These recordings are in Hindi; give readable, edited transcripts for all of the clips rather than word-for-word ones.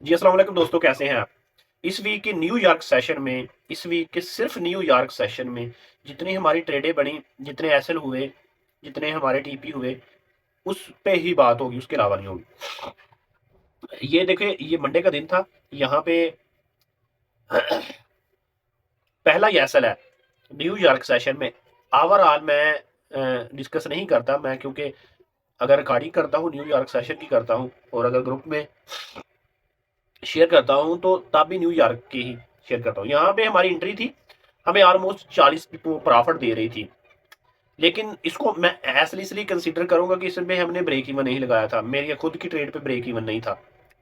जी अस्सलाम वालेकुम दोस्तों, कैसे हैं आप। इस वीक के न्यूयॉर्क सेशन में, इस वीक के सिर्फ न्यूयॉर्क सेशन में जितनी हमारी ट्रेडें बनी, जितने एसएल हुए, जितने हमारे टीपी हुए, उस पे ही बात होगी, उसके अलावा नहीं होगी। ये देखिए, ये मंडे का दिन था। यहाँ पे पहला ही एसएल है न्यूयॉर्क सेशन में। ओवरऑल मैं डिस्कस नहीं करता मैं, क्योंकि अगर रिकॉर्डिंग करता हूँ न्यूयॉर्क सेशन की करता हूँ, और अगर ग्रुप में शेयर करता हूँ तो तब भी न्यूयॉर्क की ही शेयर करता हूँ। यहाँ पे हमारी एंट्री थी, हमें ऑलमोस्ट 40 प्रॉफिट दे रही थी, लेकिन इसको मैं ऐसे इसलिए कंसीडर करूंगा कि इसमें हमने ब्रेक इवन नहीं लगाया था। मेरी खुद की ट्रेड पे ब्रेक इवन नहीं था,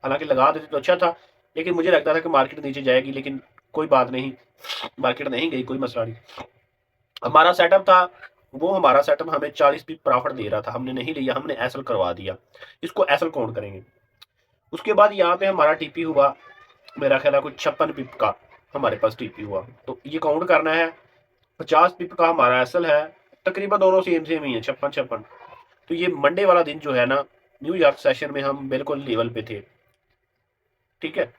हालांकि लगा देते तो अच्छा था, लेकिन मुझे लगता था कि मार्केट नीचे जाएगी, लेकिन कोई बात नहीं, मार्केट नहीं गई, कोई मसला नहीं। हमारा सेटअप था, वो हमारा सेटअप हमें 40 भी प्रॉफिट दे रहा था, हमने नहीं लिया, हमने एसल करवा दिया। इसको एसल काउंट करेंगे। उसके बाद यहाँ पे हमारा टीपी हुआ, मेरा ख्याल है कुछ 56 पिप का हमारे पास टीपी हुआ, तो ये काउंट करना है। 50 पिप का हमारा एसएल है, तकरीबन दोनों सेम सेम ही है, 56-56। तो ये मंडे वाला दिन जो है ना, न्यूयॉर्क सेशन में हम बिल्कुल लेवल पे थे, ठीक है।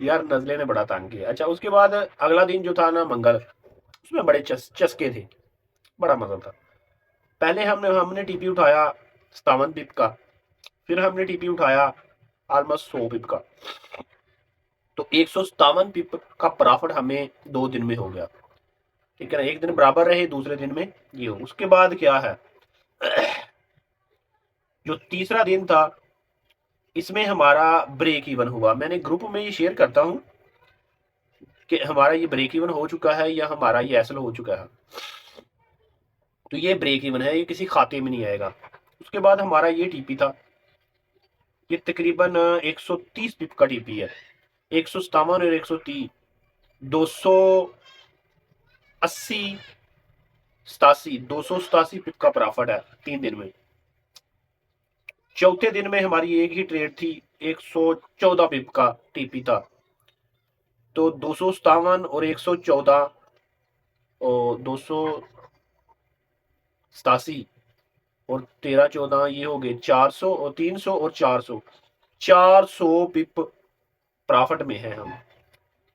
यार नजले ने बड़ा तंग किया। अच्छा, उसके बाद अगला दिन जो था ना, मंगल, उसमें बड़े चस्के थे, बड़ा मजा था। पहले हमने हमने टीपी उठाया 57 पिप का, फिर हमने टीपी उठाया ऑलमोस्ट 100 पिप का, तो 157 पिप का प्रॉफिट हमें 2 दिन में हो गया, ठीक है ना। एक दिन बराबर रहे, दूसरे दिन में ये हो। उसके बाद क्या है, जो तीसरा दिन था, इसमें हमारा ब्रेक इवन हुआ। मैंने ग्रुप में ये शेयर करता हूं कि हमारा ये ब्रेक इवन हो चुका है या हमारा ये एसल हो चुका है। तो ये ब्रेक इवन है, ये किसी खाते में नहीं आएगा। उसके बाद हमारा ये टीपी था, ये तकरीबन 130 पिप का टीपी है। 157 और 130, 280, 87, 287 पिप का प्रॉफिट है 3 दिन में। चौथे दिन में हमारी एक ही ट्रेड थी, 114 पिप का टीपी था, तो 257 और 114 और 287 और 13-14, ये हो गए 400, और 300 और 400, 400 पिप प्रॉफिट में है हम।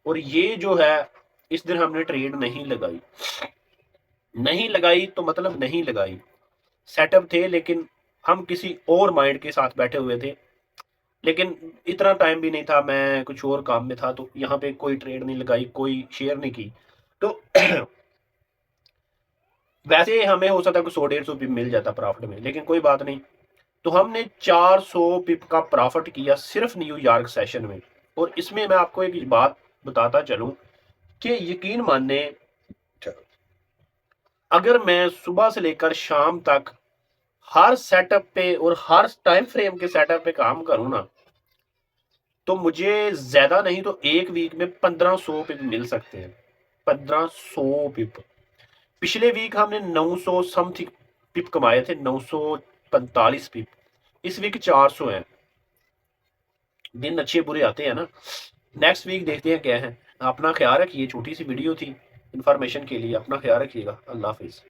और ये जो है, इस दिन हमने ट्रेड नहीं लगाई। नहीं लगाई तो मतलब नहीं लगाई, सेटअप थे, लेकिन हम किसी और माइंड के साथ बैठे हुए थे। लेकिन इतना टाइम भी नहीं था, मैं कुछ और काम में था, तो यहाँ पे कोई ट्रेड नहीं लगाई, कोई शेयर नहीं की। तो वैसे हमें हो सकता है कि 100-150 पिप मिल जाता प्रॉफिट में, लेकिन कोई बात नहीं। तो हमने 400 पिप का प्रॉफिट किया सिर्फ न्यूयॉर्क सेशन में। और इसमें मैं आपको एक बात बताता चलूं कि यकीन माने, अगर मैं सुबह से लेकर शाम तक हर सेटअप पे और हर टाइम फ्रेम के सेटअप पे काम करूं ना, तो मुझे ज्यादा नहीं तो एक वीक में 1500 पिप मिल सकते हैं। 1500 पिप। पिछले वीक हमने 900 समथिंग पिप कमाए थे, 945 पिप। इस वीक 400 है। दिन अच्छे बुरे आते हैं ना। नेक्स्ट वीक देखते हैं क्या है। अपना ख्याल रखिए, छोटी सी वीडियो थी इंफॉर्मेशन के लिए, अपना ख्याल रखिएगा। अल्लाह हाफिज।